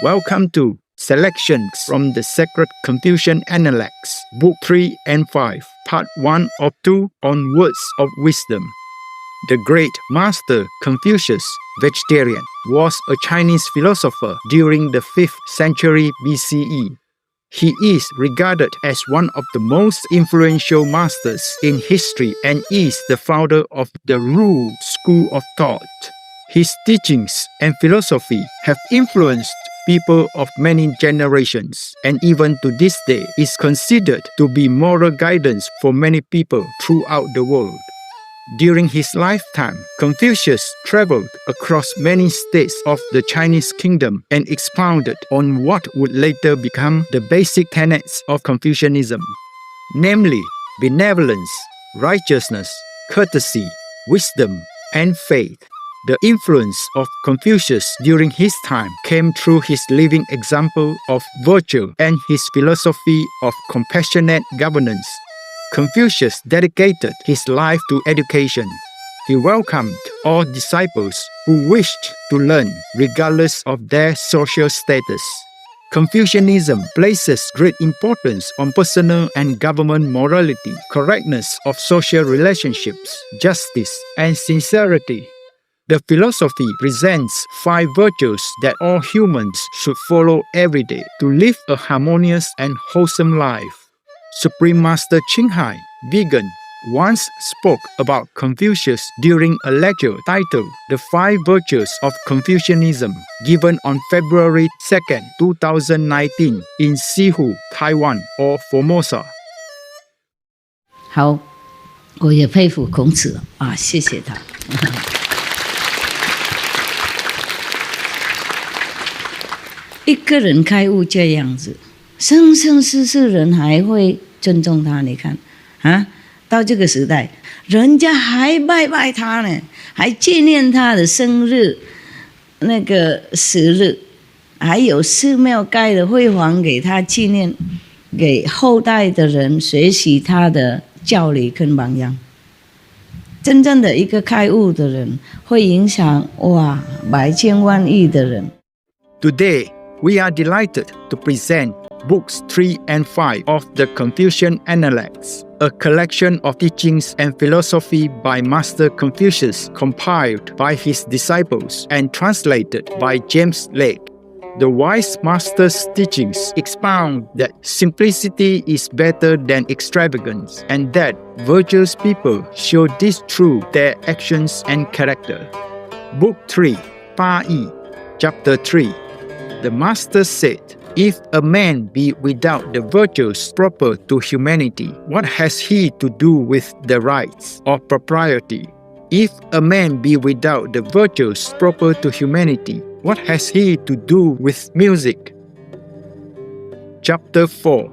Welcome to Selections from the Sacred Confucian Analects, Book 3 and 5, Part 1 of 2 on Words of Wisdom. The great master Confucius, vegetarian, was a Chinese philosopher during the 5th century BCE. He is regarded as one of the most influential masters in history and is the founder of the Ru school of thought. His teachings and philosophy have influenced people of many generations, and even to this day is considered to be moral guidance for many people throughout the world. During his lifetime, Confucius traveled across many states of the Chinese kingdom and expounded on what would later become the basic tenets of Confucianism, namely benevolence, righteousness, courtesy, wisdom, and faith. The influence of Confucius during his time came through his living example of virtue and his philosophy of compassionate governance. Confucius dedicated his life to education. He welcomed all disciples who wished to learn, regardless of their social status. Confucianism places great importance on personal and government morality, correctness of social relationships, justice, and sincerity. The philosophy presents 5 virtues that all humans should follow every day to live a harmonious and wholesome life. Supreme Master Qinghai, vegan, once spoke about Confucius during a lecture titled The 5 Virtues of Confucianism, given on February 2, 2019 in Sihu, Taiwan or Formosa. 好，我也佩服孔子啊，谢谢他。一个人开悟这样子，生生世世人还会尊重他。你看啊，到这个时代，人家还拜拜他呢，还纪念他的生日、那个死日，还有寺庙盖的辉煌给他纪念，给后代的人学习他的教理跟榜样。真正的一个开悟的人，会影响哇百千万亿的人。Today, we are delighted to present Books 3 and 5 of the Confucian Analects, a collection of teachings and philosophy by Master Confucius compiled by his disciples and translated by James Lake. The wise master's teachings expound that simplicity is better than extravagance and that virtuous people show this through their actions and character. Book 3, 八义, Chapter 3. The master said, "If a man be without the virtues proper to humanity, what has he to do with the rights of propriety? If a man be without the virtues proper to humanity, what has he to do with music?" Chapter 4.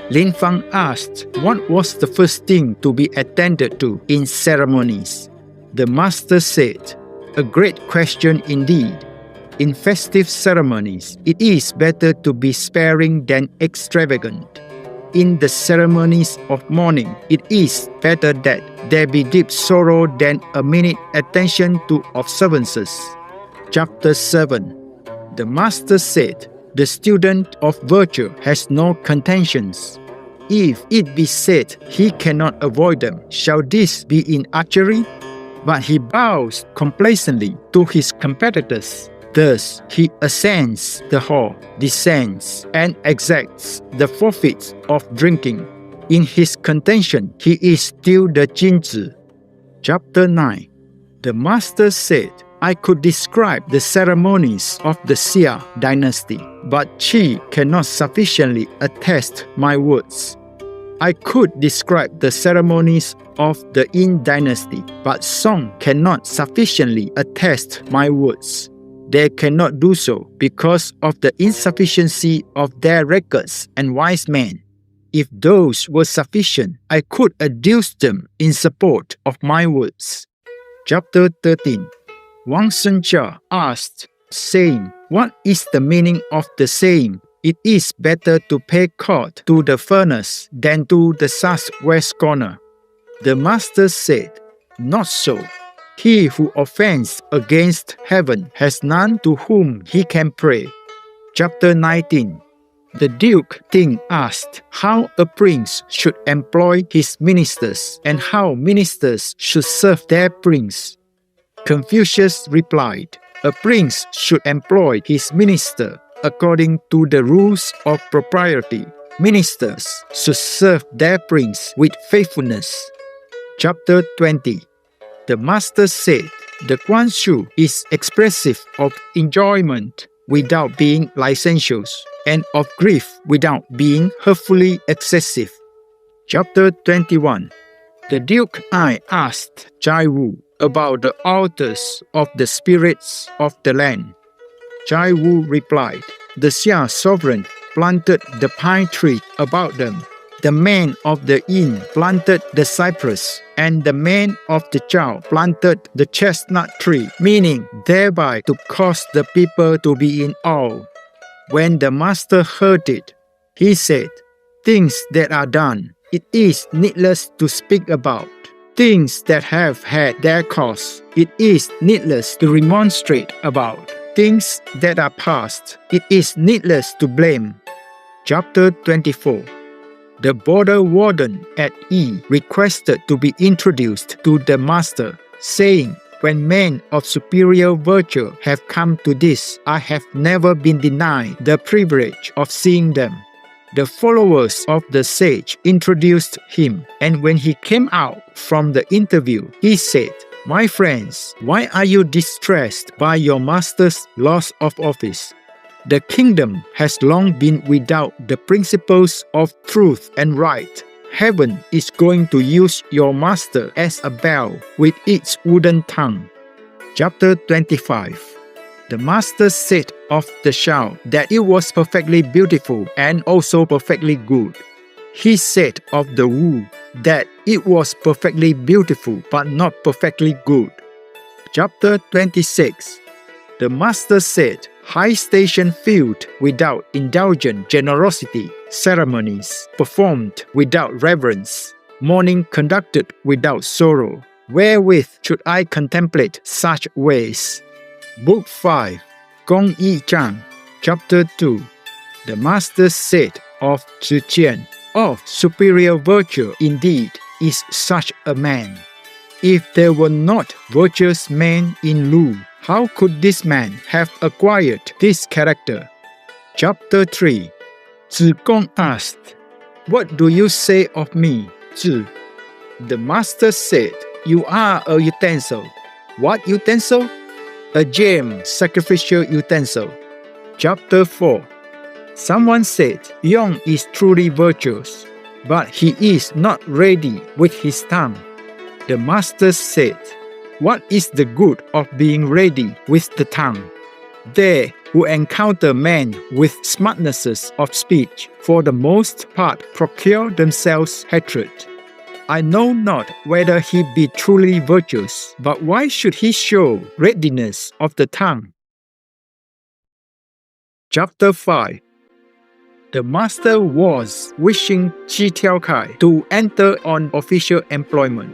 Lin Fang asked what was the first thing to be attended to in ceremonies. The master said, "A great question indeed. In festive ceremonies, it is better to be sparing than extravagant. In the ceremonies of mourning, it is better that there be deep sorrow than a minute attention to observances." Chapter 7. The master said, "The student of virtue has no contentions. If it be said he cannot avoid them, shall this be in archery?" But he bows complacently to his competitors. Thus he ascends the hall, descends, and exacts the forfeits of drinking. In his contention, he is still the Jinzi. Chapter 9. The master said, "I could describe the ceremonies of the Xia dynasty, but Qi cannot sufficiently attest my words. I could describe the ceremonies of the Yin dynasty, but Song cannot sufficiently attest my words. They cannot do so because of the insufficiency of their records and wise men. If those were sufficient, I could adduce them in support of my words." Chapter 13. Wang Sunjia asked, saying, "What is the meaning of the saying, 'It is better to pay court to the furnace than to the southwest corner'?" The master said, "Not so. He who offends against heaven has none to whom he can pray. Chapter 19. The Duke King asked how a prince should employ his ministers and how ministers should serve their prince. Confucius replied, a prince should employ his minister according to the rules of propriety. Ministers should serve their prince with faithfulness. Chapter 20. The master said, the Guanshu is expressive of enjoyment without being licentious, and of grief without being hurtfully excessive. Chapter 21. The Duke Ai asked Chai Wu about the altars of the spirits of the land. Chai Wu replied, the Xia sovereign planted the pine tree about them. The man of the inn planted the cypress, and the man of the chow planted the chestnut tree, meaning thereby to cause the people to be in awe. When the master heard it, he said, things that are done, it is needless to speak about. Things that have had their cause, it is needless to remonstrate about. Things that are past, it is needless to blame. Chapter 24. The border warden at Yi requested to be introduced to the master, saying, when men of superior virtue have come to this, I have never been denied the privilege of seeing them. The followers of the sage introduced him, and when he came out from the interview, he said, my friends, why are you distressed by your master's loss of office? The kingdom has long been without the principles of truth and right. Heaven is going to use your master as a bell with its wooden tongue. Chapter 25. The master said of the Shao that it was perfectly beautiful and also perfectly good. He said of the Wu that it was perfectly beautiful but not perfectly good. Chapter 26. The master said, high station filled without indulgent generosity, ceremonies performed without reverence, mourning conducted without sorrow. Wherewith should I contemplate such ways? Book 5, Gong Yi Zhang, Chapter 2. The master said of Zhi Qian, of superior virtue indeed is such a man. If there were not virtuous men in Lu, how could this man have acquired this character? Chapter 3. Zhi Gong asked, what do you say of me, Zhi? The master said, you are a utensil. What utensil? A gem sacrificial utensil. Chapter 4. Someone said, Yong is truly virtuous, but he is not ready with his tongue. The master said, what is the good of being ready with the tongue? They who encounter men with smartnesses of speech, for the most part procure themselves hatred. I know not whether he be truly virtuous, but why should he show readiness of the tongue? Chapter 5. The master was wishing Chi Tiaokai to enter on official employment.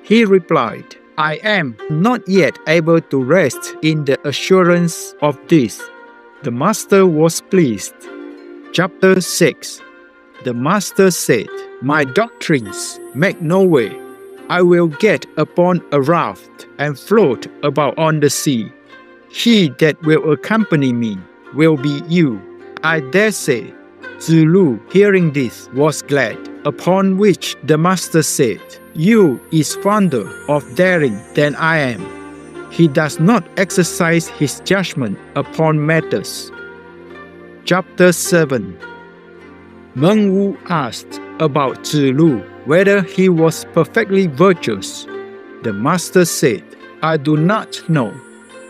He replied, I am not yet able to rest in the assurance of this. The master was pleased. Chapter 6. The master said, my doctrines make no way. I will get upon a raft and float about on the sea. He that will accompany me will be you. I dare say. Zulu, hearing this, was glad, upon which the master said, you is fonder of daring than I am. He does not exercise his judgment upon matters. Chapter 7. Meng Wu asked about Zulu whether he was perfectly virtuous. The master said, I do not know.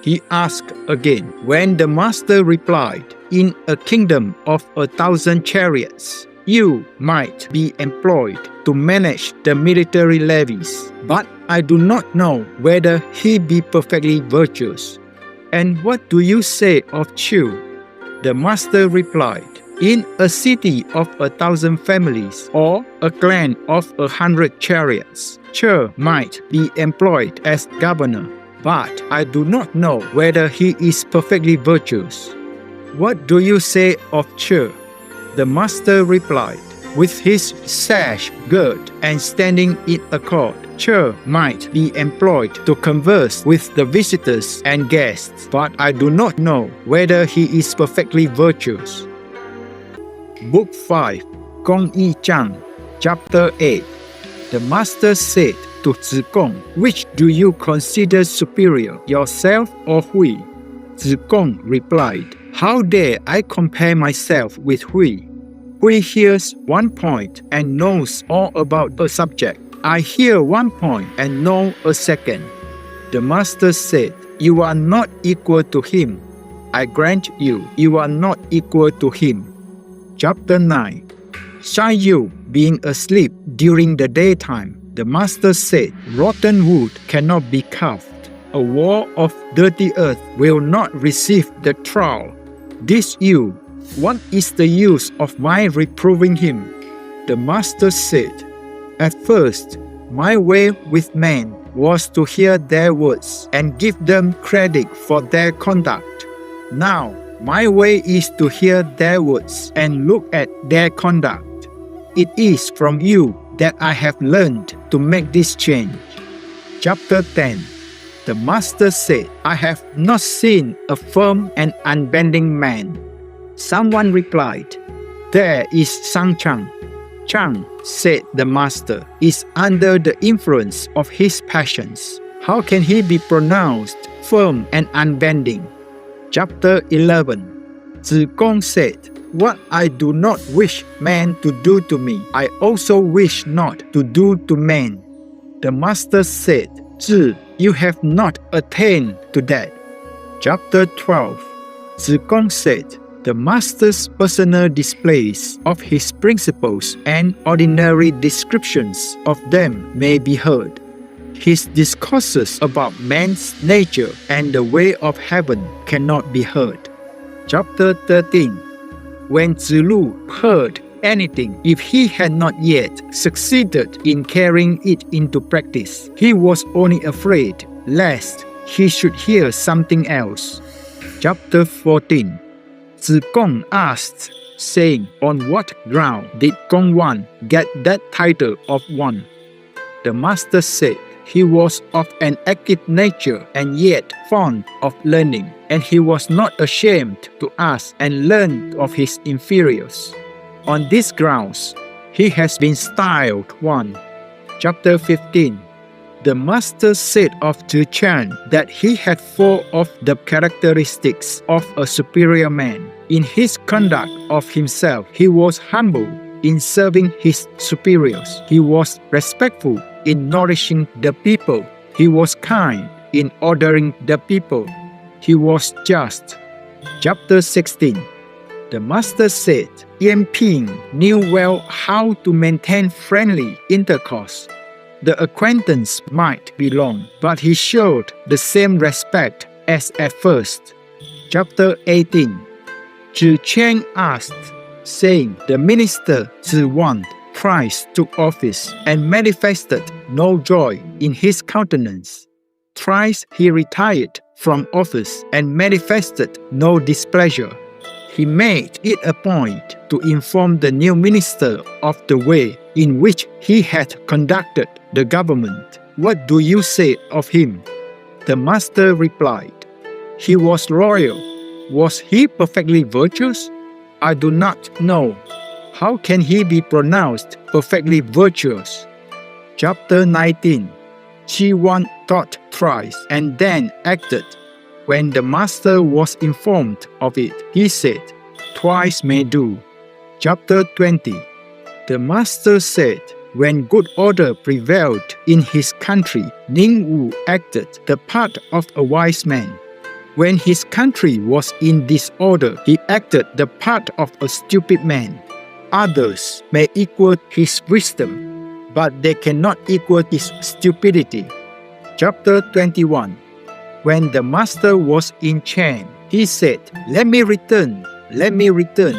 He asked again. When the master replied, in a kingdom of 1,000 chariots, you might be employed to manage the military levies, but I do not know whether he be perfectly virtuous. And what do you say of Chu? The master replied, in a city of 1,000 families or a clan of 100 chariots, Chu might be employed as governor, but I do not know whether he is perfectly virtuous. What do you say of Che? The master replied, with his sash girt and standing in a court, Che might be employed to converse with the visitors and guests, but I do not know whether he is perfectly virtuous. Book 5, Gong Yi Chang, Chapter 8. The master said to Zigong, which do you consider superior, yourself or Hui? Zigong replied, how dare I compare myself with Hui? Hui hears one point and knows all about a subject. I hear one point and know a second. The master said, you are not equal to him. I grant you, you are not equal to him. Chapter 9. Shy Yu being asleep during the daytime, the master said, rotten wood cannot be carved. A wall of dirty earth will not receive the trowel. This Yu, what is the use of my reproving him? The master said, at first, my way with men was to hear their words and give them credit for their conduct. Now, my way is to hear their words and look at their conduct. It is from you that I have learned to make this change. Chapter 10. The master said, I have not seen a firm and unbending man. Someone replied, there is Sang Chang. Chang, said the master, is under the influence of his passions. How can he be pronounced firm and unbending? Chapter 11. Zigong said, what I do not wish man to do to me, I also wish not to do to men. The master said, Zhi, you have not attained to that. Chapter 12. Zigong said, the master's personal displays of his principles and ordinary descriptions of them may be heard. His discourses about man's nature and the way of heaven cannot be heard. Chapter 13. When Zilu heard anything, if he had not yet succeeded in carrying it into practice, he was only afraid lest he should hear something else. Chapter 14. Zigong asked, saying, on what ground did Gong Wan get that title of one? The master said, he was of an active nature and yet fond of learning, and he was not ashamed to ask and learn of his inferiors. On these grounds, he has been styled one. Chapter 15. The master said of Zhi Chan that he had 4 of the characteristics of a superior man. In his conduct of himself, he was humble in serving his superiors. He was respectful in nourishing the people. He was kind in ordering the people. He was just. Chapter 16. The master said, Yan Ping knew well how to maintain friendly intercourse. The acquaintance might be long, but he showed the same respect as at first. Chapter 18. Zhi Chen asked, saying, the minister Zhi Wan thrice took office and manifested no joy in his countenance. Thrice he retired from office and manifested no displeasure. He made it a point to inform the new minister of the way in which he had conducted the government. What do you say of him? The master replied, he was loyal. Was he perfectly virtuous? I do not know. How can he be pronounced perfectly virtuous? Chapter 19. Chi Wan thought thrice and then acted. When the master was informed of it, he said, twice may do. Chapter 20. The master said, when good order prevailed in his country, Ning Wu acted the part of a wise man. When his country was in disorder, he acted the part of a stupid man. Others may equal his wisdom, but they cannot equal his stupidity. Chapter 21. When the master was in chain, he said, let me return, let me return.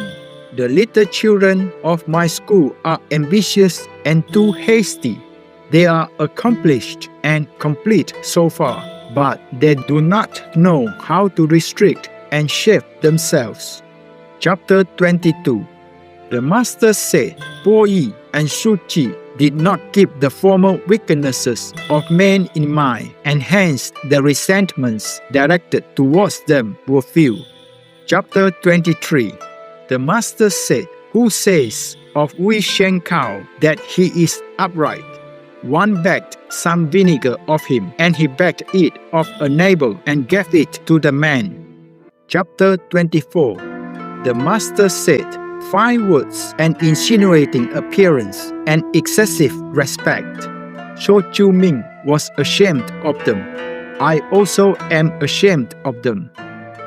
The little children of my school are ambitious and too hasty. They are accomplished and complete so far, but they do not know how to restrict and shape themselves. Chapter 22. The Master said, Po Yi and Shu Chi did not keep the former wickednesses of men in mind, and hence the resentments directed towards them were few. Chapter 23. The Master said, Who says of Wei Shen Cow that he is upright? One begged some vinegar of him, and he begged it of a neighbor and gave it to the man. Chapter 24. The Master said, 5 words, an insinuating appearance, and excessive respect. Shou Chu Ming was ashamed of them. I also am ashamed of them.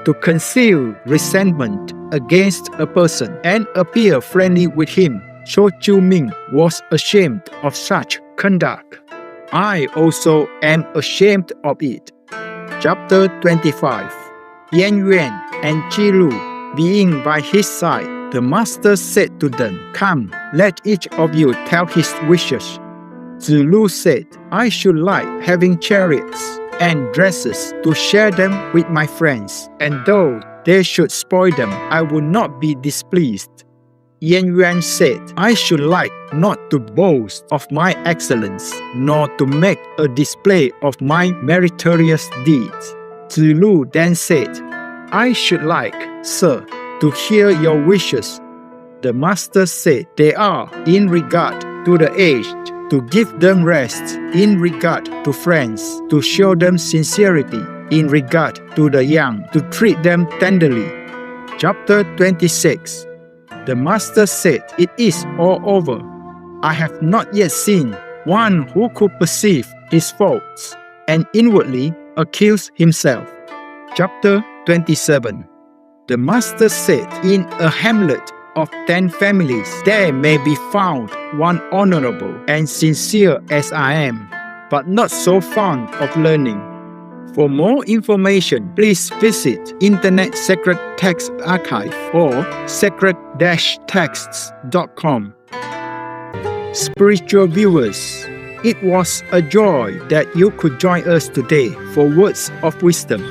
To conceal resentment against a person and appear friendly with him, Shou Chu Ming was ashamed of such conduct. I also am ashamed of it. Chapter 25. Yan Yuan and Qi Lu being by his side, the Master said to them, Come, let each of you tell his wishes. Zi Lu said, I should like having chariots and dresses to share them with my friends, and though they should spoil them, I would not be displeased. Yan Yuan said, I should like not to boast of my excellence, nor to make a display of my meritorious deeds. Zi Lu then said, I should like, sir, to hear your wishes. The Master said, They are in regard to the aged, to give them rest, in regard to friends, to show them sincerity, in regard to the young, to treat them tenderly. Chapter 26. The Master said, It is all over. I have not yet seen one who could perceive his faults and inwardly accuse himself. Chapter 27. The Master said, In a hamlet of 10 families, there may be found one honorable and sincere as I am, but not so fond of learning. For more information, please visit Internet Sacred Text Archive or sacred-texts.com. Spiritual viewers, it was a joy that you could join us today for Words of Wisdom.